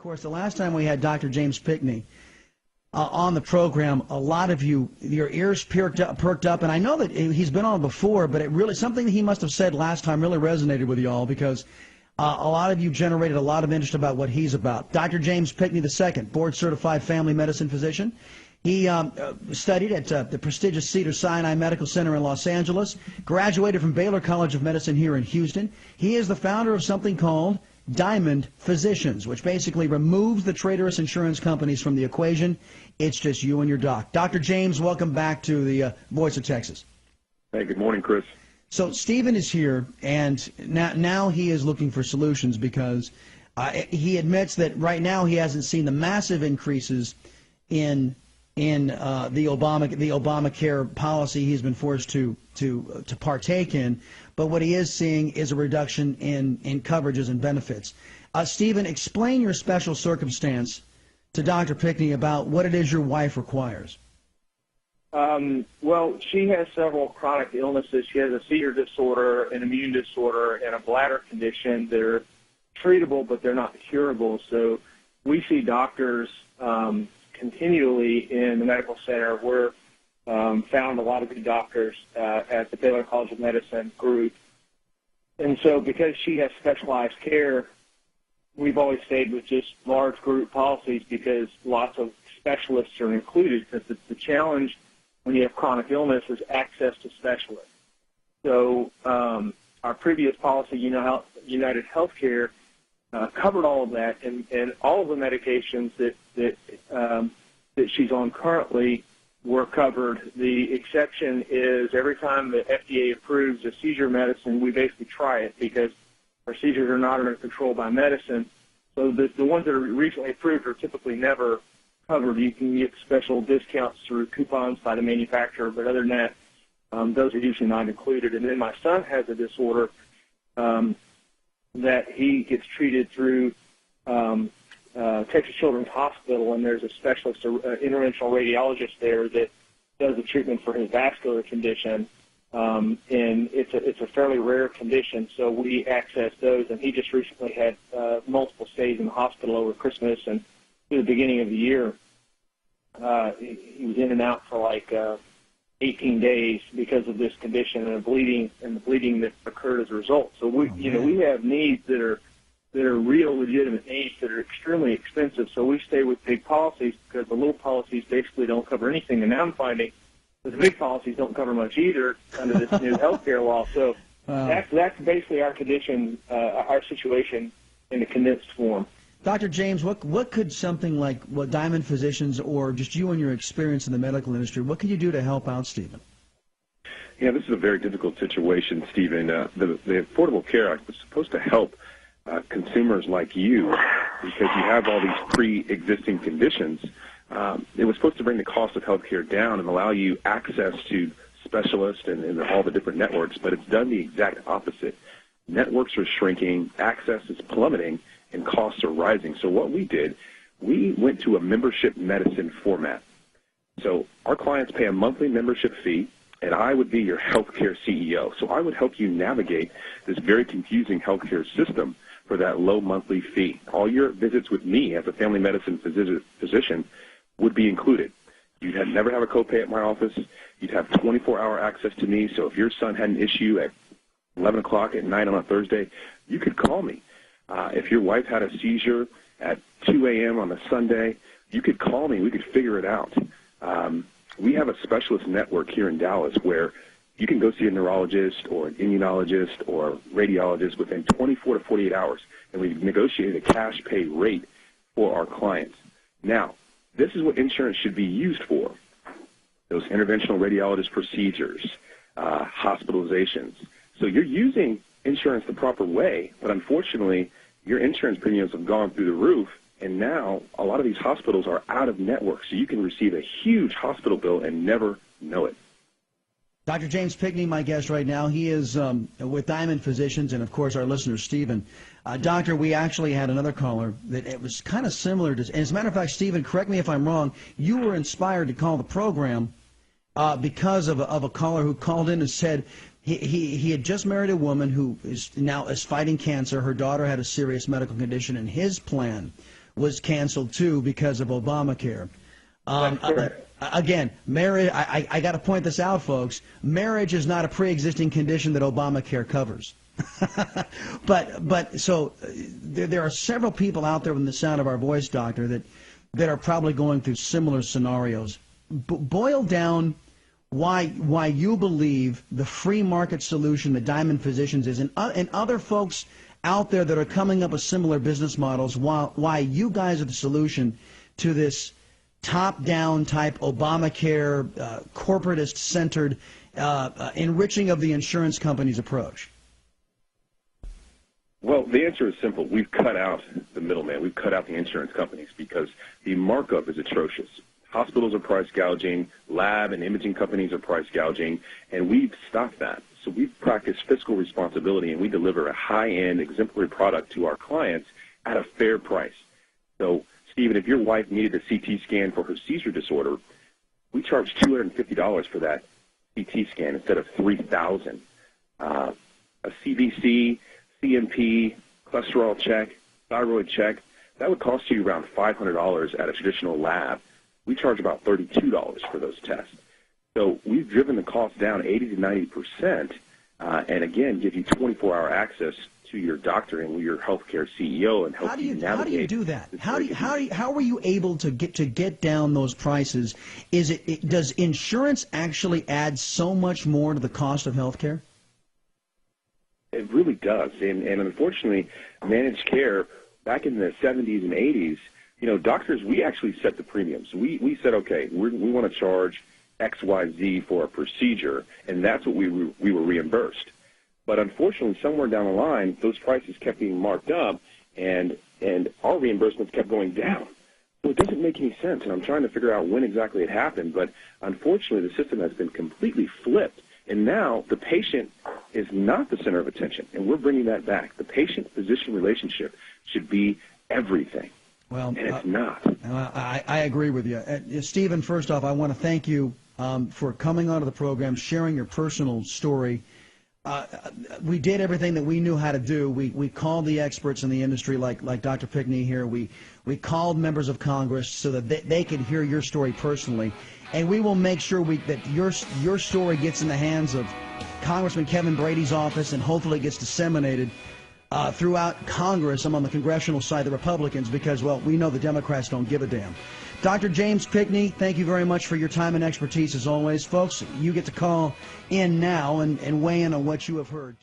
course, the last time we had Dr. James Pickney on the program, a lot of you, your ears perked up, and I know that he's been on before, but it really, something that he must have said last time really resonated with you all, because a lot of you generated a lot of interest about what he's about. Dr. James Pickney II, board-certified family medicine physician. He studied at the prestigious Cedars-Sinai Medical Center in Los Angeles, graduated from Baylor College of Medicine here in Houston. He is the founder of something called Diamond Physicians, which basically removes the traitorous insurance companies from the equation. It's just you and your doc. Dr. James, welcome back to the Voice of Texas. Hey, good morning, Chris. So Stephen is here, and now he is looking for solutions because he admits that right now he hasn't seen the massive increases in the Obamacare policy he's been forced to partake in, but what he is seeing is a reduction in coverages and benefits. Stephen, explain your special circumstance to Dr. Pickney about what it is your wife requires. Well, she has several chronic illnesses. She has a seizure disorder, an immune disorder, and a bladder condition. They're treatable, but they're not curable. So we see doctors continually in the medical center. We're found a lot of good doctors at the Baylor College of Medicine group. And so because she has specialized care, we've always stayed with just large group policies because lots of specialists are included, because the challenge when you have chronic illness is access to specialists. So our previous policy, United Healthcare, covered all of that, and all of the medications that she's on currently were covered. The exception is every time the FDA approves a seizure medicine, we basically try it because our seizures are not under control by medicine. So the ones that are recently approved are typically never covered. You can get special discounts through coupons by the manufacturer, but other than that, those are usually not included. And then my son has a disorder that he gets treated through Texas Children's Hospital, and there's a specialist, interventional radiologist there that does the treatment for his vascular condition, and it's a fairly rare condition, so we access those. And he just recently had multiple stays in the hospital over Christmas and through the beginning of the year. He was in and out for like 18 days because of this condition and the bleeding that occurred as a result. So we have needs that are real legitimate needs that are extremely expensive. So we stay with big policies because the little policies basically don't cover anything. And now I'm finding that the big policies don't cover much either under this new health care law. So that's basically our condition, our situation in a condensed form. Dr. James, what could something like what Diamond Physicians, or just you and your experience in the medical industry, what can you do to help out Stephen? Yeah, this is a very difficult situation, Stephen. The Affordable Care Act was supposed to help consumers like you because you have all these pre-existing conditions. It was supposed to bring the cost of health care down and allow you access to specialists and all the different networks, but it's done the exact opposite. Networks are shrinking, access is plummeting, and costs are rising. So what we did, we went to a membership medicine format. So our clients pay a monthly membership fee, and I would be your healthcare CEO. So I would help you navigate this very confusing healthcare system for that low monthly fee. All your visits with me as a family medicine physician would be included. You'd never have a copay at my office. You'd have 24-hour access to me. So if your son had an issue at 11 o'clock at night on a Thursday, you could call me. If your wife had a seizure at 2 a.m. on a Sunday, you could call me. We could figure it out. We have a specialist network here in Dallas where you can go see a neurologist or an immunologist or radiologist within 24 to 48 hours, and we've negotiated a cash pay rate for our clients. Now, this is what insurance should be used for, those interventional radiologist procedures, hospitalizations. So you're using insurance the proper way, but unfortunately, your insurance premiums have gone through the roof, and now a lot of these hospitals are out of network, so you can receive a huge hospital bill and never know it. Dr. James Pickney, my guest right now, he is with Diamond Physicians, and of course our listener, Stephen. Doctor, we actually had another caller that it was kind of similar to, and as a matter of fact, Stephen, correct me if I'm wrong, you were inspired to call the program because of a caller who called in and said he had just married a woman who is fighting cancer. Her daughter had a serious medical condition, and his plan was canceled too because of Obamacare. That's correct. Again, marriage. I got to point this out, folks. Marriage is not a pre-existing condition that Obamacare covers. but so there are several people out there in the sound of our voice, doctor, that are probably going through similar scenarios. Boil down why you believe the free market solution that Diamond Physicians is, and other folks out there that are coming up with similar business models, why you guys are the solution to this top-down type Obamacare, corporatist-centered enriching of the insurance company's approach. Well, the answer is simple. We've cut out the middleman. We've cut out the insurance companies because the markup is atrocious. Hospitals are price gouging, lab and imaging companies are price gouging, and we've stopped that. So we've practiced fiscal responsibility, and we deliver a high-end exemplary product to our clients at a fair price. So, Stephen, if your wife needed a CT scan for her seizure disorder, we charge $250 for that CT scan instead of $3,000. A CBC, CMP, cholesterol check, thyroid check, that would cost you around $500 at a traditional lab. We charge about $32 for those tests. So we've driven the cost down 80 to 90%, and again, give you 24-hour access to your doctor and your healthcare CEO and help you navigate. How do you do that? How are you able to get down those prices? Does insurance actually add so much more to the cost of healthcare? It really does, and unfortunately, managed care back in the 70s and 80s, doctors, we actually set the premiums. We said, okay, we want to charge XYZ for a procedure, and that's what we were reimbursed. But unfortunately, somewhere down the line, those prices kept being marked up, and our reimbursements kept going down. So it doesn't make any sense, and I'm trying to figure out when exactly it happened. But unfortunately, the system has been completely flipped, and now the patient is not the center of attention, and we're bringing that back. The patient-physician relationship should be everything. Well, and it's not. I agree with you. Stephen, first off, I want to thank you for coming onto the program, sharing your personal story. We did everything that we knew how to do. We called the experts in the industry like Dr. Pickney here. We called members of Congress so that they could hear your story personally. And we will make sure that your story gets in the hands of Congressman Kevin Brady's office and hopefully gets disseminated throughout Congress. I'm on the congressional side, the Republicans, because, well, we know the Democrats don't give a damn. Dr. James Pickney, thank you very much for your time and expertise as always. Folks, you get to call in now and weigh in on what you have heard.